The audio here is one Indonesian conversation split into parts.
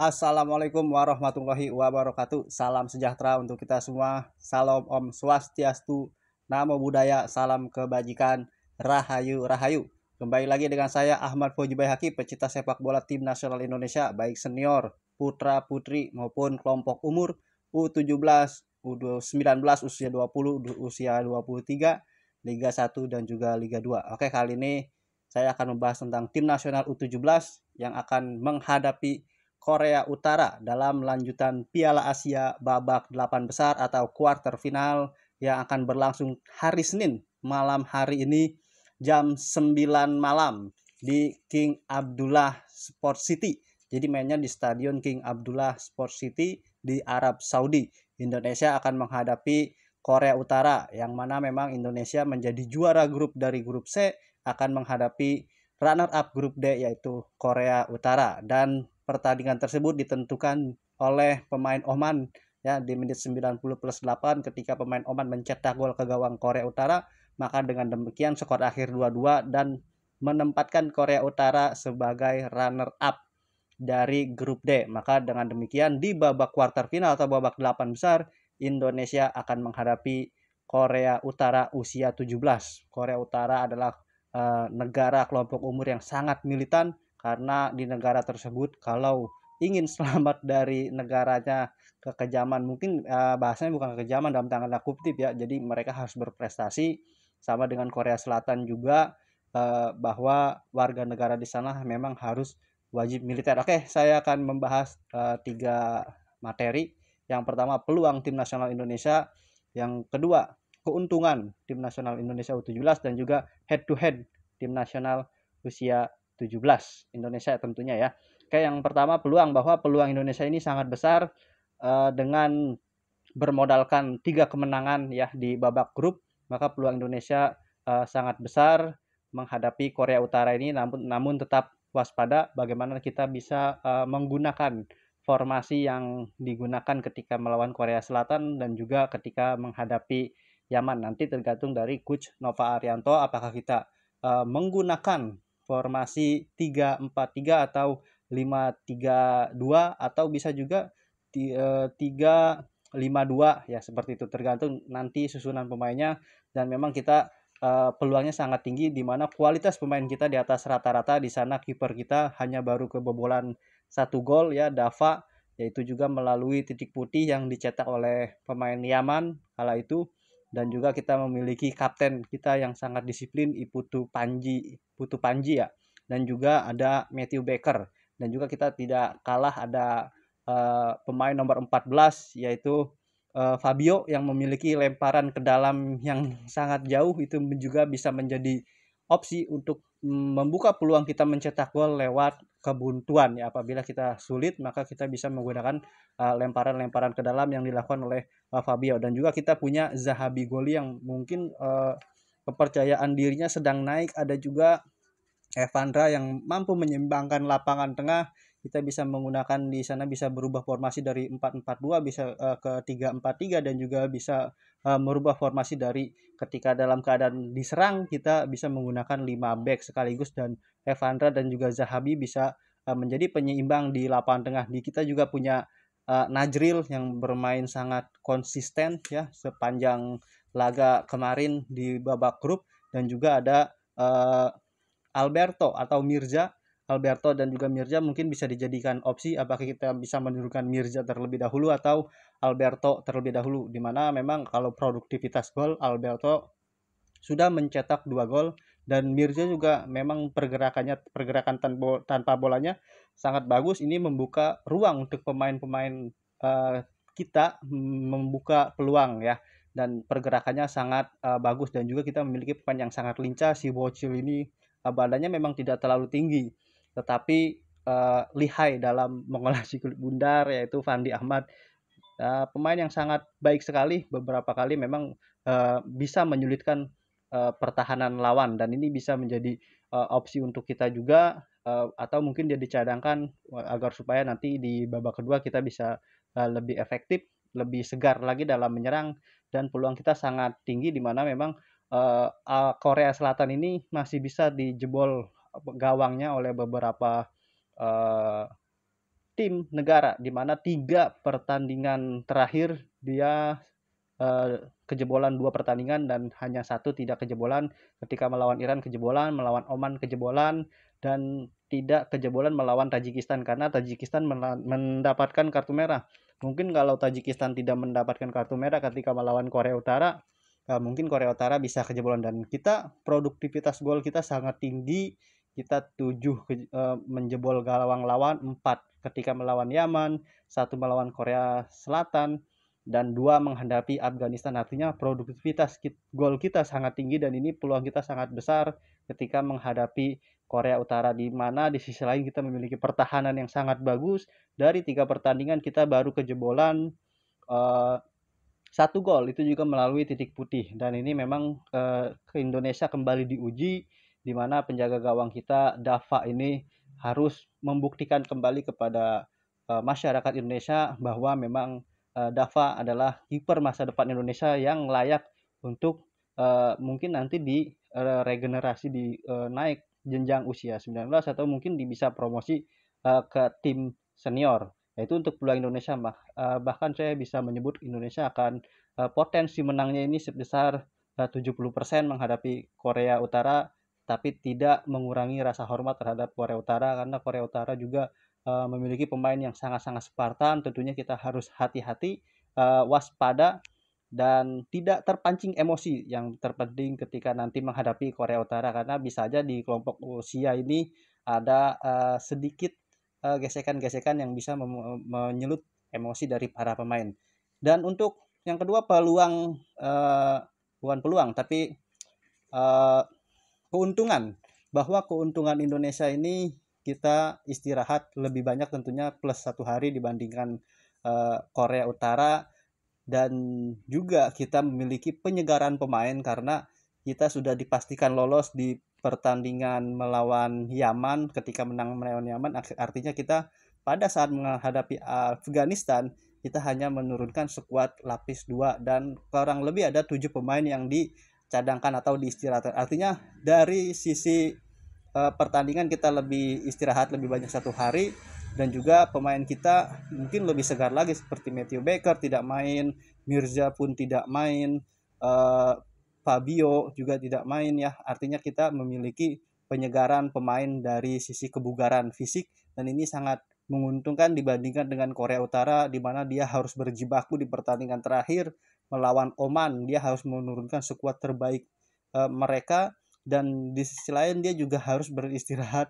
Assalamualaikum warahmatullahi wabarakatuh. Salam sejahtera untuk kita semua. Salam Om Swastiastu, Namo Buddhaya, salam kebajikan, Rahayu Rahayu. Kembali lagi dengan saya Ahmad Fauji Bayhaqi, pecinta sepak bola tim nasional Indonesia, baik senior, putra putri maupun kelompok umur U17, U19, usia 20, usia 23, Liga 1 dan juga Liga 2. Oke, kali ini saya akan membahas tentang tim nasional U17 yang akan menghadapi Korea Utara dalam lanjutan Piala Asia babak 8 besar atau quarter final yang akan berlangsung hari Senin malam hari ini jam 9 malam di King Abdullah Sport City. Jadi mainnya di Stadion King Abdullah Sport City di Arab Saudi. Indonesia akan menghadapi Korea Utara yang mana memang Indonesia menjadi juara grup dari grup C akan menghadapi runner up grup D yaitu Korea Utara, dan pertandingan tersebut ditentukan oleh pemain Oman ya di menit 90 plus 8 ketika pemain Oman mencetak gol ke gawang Korea Utara, maka dengan demikian skor akhir 2-2 dan menempatkan Korea Utara sebagai runner up dari grup D. Maka dengan demikian di babak kuarter final atau babak 8 besar Indonesia akan menghadapi Korea Utara usia 17. Korea Utara adalah negara kelompok umur yang sangat militan, karena di negara tersebut kalau ingin selamat dari negaranya kekejaman, mungkin bahasanya bukan kekejaman dalam tanda kutip ya, jadi mereka harus berprestasi sama dengan Korea Selatan juga, bahwa warga negara di sana memang harus wajib militer. Oke, saya akan membahas tiga materi. Yang pertama peluang tim nasional Indonesia, yang kedua keuntungan tim nasional Indonesia U17, dan juga head to head tim nasional usia 17 Indonesia tentunya ya. Oke, yang pertama peluang, bahwa peluang Indonesia ini sangat besar dengan bermodalkan 3 kemenangan ya di babak grup, maka peluang Indonesia sangat besar menghadapi Korea Utara ini, namun tetap waspada bagaimana kita bisa menggunakan formasi yang digunakan ketika melawan Korea Selatan dan juga ketika menghadapi Yaman. Nanti tergantung dari coach Nova Arianto apakah kita menggunakan formasi 3-4-3 atau 5-3-2 atau bisa juga 3-5-2 ya, seperti itu tergantung nanti susunan pemainnya. Dan memang kita peluangnya sangat tinggi di mana kualitas pemain kita di atas rata-rata. Di sana kiper kita hanya baru kebobolan 1 gol ya, Dava, yaitu juga melalui titik putih yang dicetak oleh pemain Yaman kala itu. Dan juga kita memiliki kapten kita yang sangat disiplin, Putu Panji ya, dan juga ada Matthew Baker. Dan juga kita tidak kalah, ada pemain nomor 14 yaitu Fabio yang memiliki lemparan ke dalam yang sangat jauh, itu juga bisa menjadi opsi untuk membuka peluang kita mencetak gol lewat kebuntuan ya. Apabila kita sulit maka kita bisa menggunakan lemparan-lemparan ke dalam yang dilakukan oleh Fabio. Dan juga kita punya Zahabi Goli yang mungkin kepercayaan dirinya sedang naik. Ada juga Evandra yang mampu menyeimbangkan lapangan tengah. Kita bisa menggunakan di sana, bisa berubah formasi dari 4-4-2 bisa ke 3-4-3, dan juga bisa merubah formasi dari ketika dalam keadaan diserang kita bisa menggunakan 5 back sekaligus, dan Evandra dan juga Zahabi bisa menjadi penyeimbang di lapangan tengah. Di kita juga punya Najril yang bermain sangat konsisten ya sepanjang laga kemarin di babak grup, dan juga ada Alberto atau Mirza. Alberto dan juga Mirza mungkin bisa dijadikan opsi, apakah kita bisa menurunkan Mirza terlebih dahulu atau Alberto terlebih dahulu, dimana memang kalau produktivitas gol Alberto sudah mencetak 2 gol, dan Mirza juga memang pergerakan tanpa bolanya sangat bagus. Ini membuka ruang untuk pemain-pemain kita membuka peluang ya, dan pergerakannya sangat bagus. Dan juga kita memiliki pemain yang sangat lincah. Si Bocil ini badannya memang tidak terlalu tinggi, tetapi lihai dalam mengolah si kulit bundar, yaitu Fandi Ahmad. Pemain yang sangat baik sekali, beberapa kali memang bisa menyulitkan pertahanan lawan, dan ini bisa menjadi opsi untuk kita juga, atau mungkin dia dicadangkan agar supaya nanti di babak kedua kita bisa lebih efektif, lebih segar lagi dalam menyerang. Dan peluang kita sangat tinggi di mana memang Korea Selatan ini masih bisa dijebol gawangnya oleh beberapa uh, tim negara, di mana 3 pertandingan terakhir dia kejebolan 2 pertandingan dan hanya 1 tidak kejebolan. Ketika melawan Iran kejebolan, melawan Oman kejebolan, dan tidak kejebolan melawan Tajikistan karena Tajikistan mendapatkan kartu merah. Mungkin kalau Tajikistan tidak mendapatkan kartu merah ketika melawan Korea Utara, mungkin Korea Utara bisa kejebolan. Dan kita produktivitas gol kita sangat tinggi. Kita 7 menjebol gawang lawan, 4 ketika melawan Yaman, 1 melawan Korea Selatan, dan 2 menghadapi Afghanistan. Artinya produktivitas gol kita sangat tinggi dan ini peluang kita sangat besar ketika menghadapi Korea Utara, di mana di sisi lain kita memiliki pertahanan yang sangat bagus. Dari 3 pertandingan kita baru kejebolan 1 gol, itu juga melalui titik putih. Dan ini memang ke Indonesia kembali diuji, di mana penjaga gawang kita Dava ini harus membuktikan kembali kepada masyarakat Indonesia bahwa memang Dava adalah kiper masa depan Indonesia yang layak untuk mungkin nanti di regenerasi, di naik jenjang usia 19 atau mungkin bisa promosi ke tim senior. Itu untuk peluang Indonesia. Bahkan saya bisa menyebut Indonesia akan potensi menangnya ini sebesar 70% menghadapi Korea Utara, tapi tidak mengurangi rasa hormat terhadap Korea Utara karena Korea Utara juga memiliki pemain yang sangat-sangat Spartan. Tentunya kita harus hati-hati, waspada, dan tidak terpancing emosi yang terpenting ketika nanti menghadapi Korea Utara, karena bisa aja di kelompok usia ini ada sedikit gesekan-gesekan yang bisa menyelut emosi dari para pemain. Dan untuk yang kedua, peluang, bukan peluang tapi keuntungan, bahwa keuntungan Indonesia ini kita istirahat lebih banyak tentunya, plus 1 hari dibandingkan Korea Utara. Dan juga kita memiliki penyegaran pemain karena kita sudah dipastikan lolos di pertandingan melawan Yaman. Ketika menang melawan Yaman, artinya kita pada saat menghadapi Afghanistan kita hanya menurunkan skuad lapis 2 dan kurang lebih ada 7 pemain yang dicadangkan atau diistirahatkan. Artinya dari sisi pertandingan kita lebih istirahat lebih banyak 1 hari, dan juga pemain kita mungkin lebih segar lagi, seperti Matthew Baker tidak main, Mirza pun tidak main, Fabio juga tidak main ya. Artinya kita memiliki penyegaran pemain dari sisi kebugaran fisik, dan ini sangat menguntungkan dibandingkan dengan Korea Utara, di mana dia harus berjibaku di pertandingan terakhir melawan Oman. Dia harus menurunkan skuad terbaik mereka, dan di sisi lain dia juga harus beristirahat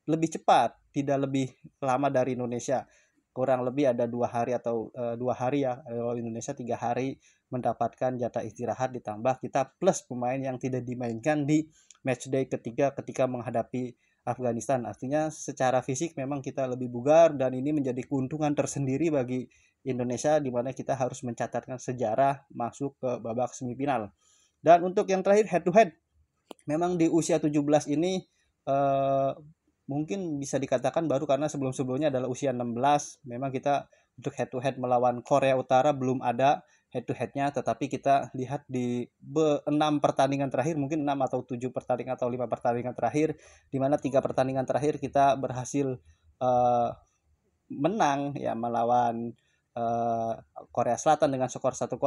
lebih cepat, tidak lebih lama dari Indonesia. Kurang lebih ada 2 hari atau 2 hari ya, kalau Indonesia 3 hari mendapatkan jatah istirahat, ditambah kita plus pemain yang tidak dimainkan di matchday ketiga ketika menghadapi Afghanistan. Artinya secara fisik memang kita lebih bugar, dan ini menjadi keuntungan tersendiri bagi Indonesia, di mana kita harus mencatatkan sejarah masuk ke babak semifinal. Dan untuk yang terakhir, head to head, memang di usia 17 ini mungkin bisa dikatakan baru, karena sebelum-sebelumnya adalah usia 16. Memang kita untuk head to head melawan Korea Utara belum ada head to headnya, tetapi kita lihat di 6 pertandingan terakhir, mungkin 6 atau 7 pertandingan atau 5 pertandingan terakhir, di mana 3 pertandingan terakhir kita berhasil menang ya, melawan Korea Selatan dengan skor 1-0,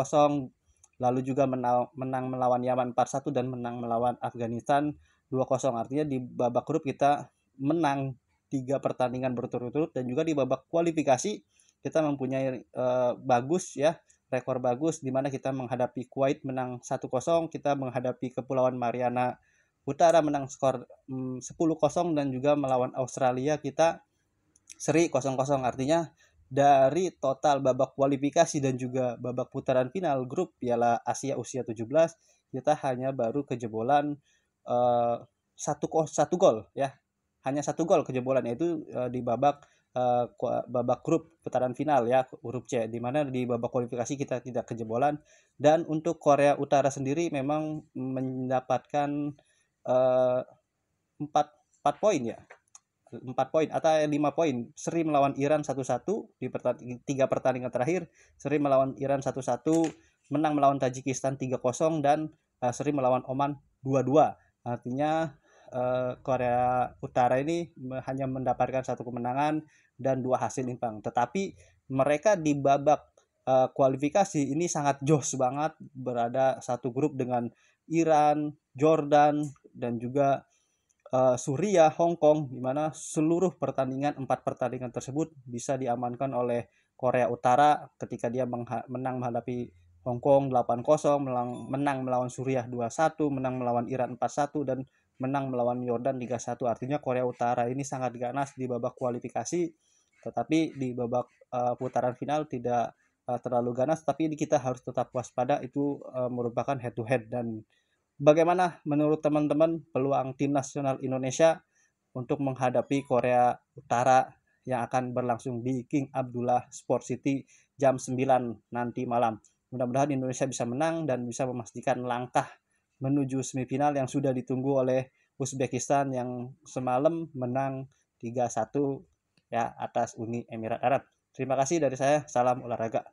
lalu juga menang melawan Yaman 4-1, dan menang melawan Afghanistan 2-0. Artinya di babak grup kita menang 3 pertandingan berturut-turut, dan juga di babak kualifikasi kita mempunyai bagus ya, rekor bagus, di mana kita menghadapi Kuwait menang 1-0, kita menghadapi Kepulauan Mariana Utara menang skor 10-0, dan juga melawan Australia kita seri 0-0. Artinya dari total babak kualifikasi dan juga babak putaran final grup Piala Asia usia 17, kita hanya baru kejebolan satu gol ya, hanya 1 gol kejebolan, yaitu di babak grup putaran final ya, grup C, di mana di babak kualifikasi kita tidak kejebolan. Dan untuk Korea Utara sendiri memang mendapatkan 4 poin ya, 4 poin atau 5 poin. Seri melawan Iran 1-1 di 3 pertandingan terakhir, seri melawan Iran 1-1, menang melawan Tajikistan 3-0, dan seri melawan Oman 2-2. Artinya Korea Utara ini hanya mendapatkan satu kemenangan dan dua hasil imbang. Tetapi mereka di babak kualifikasi ini sangat jos banget, berada satu grup dengan Iran, Jordan, dan juga Suriah, Hong Kong, di mana seluruh pertandingan, 4 pertandingan tersebut bisa diamankan oleh Korea Utara ketika dia menang menghadapi Hong Kong 8-0, menang melawan Suriah 2-1, menang melawan Iran 4-1, dan menang melawan Yordan 3-1. Artinya Korea Utara ini sangat ganas di babak kualifikasi, tetapi di babak putaran final tidak terlalu ganas. Tapi kita harus tetap waspada, itu merupakan head to head. Dan bagaimana menurut teman-teman peluang tim nasional Indonesia untuk menghadapi Korea Utara yang akan berlangsung di King Abdullah Sport City jam 9 nanti malam? Mudah-mudahan Indonesia bisa menang dan bisa memastikan langkah menuju semifinal yang sudah ditunggu oleh Uzbekistan yang semalam menang 3-1 ya atas Uni Emirat Arab. Terima kasih dari saya, salam olahraga.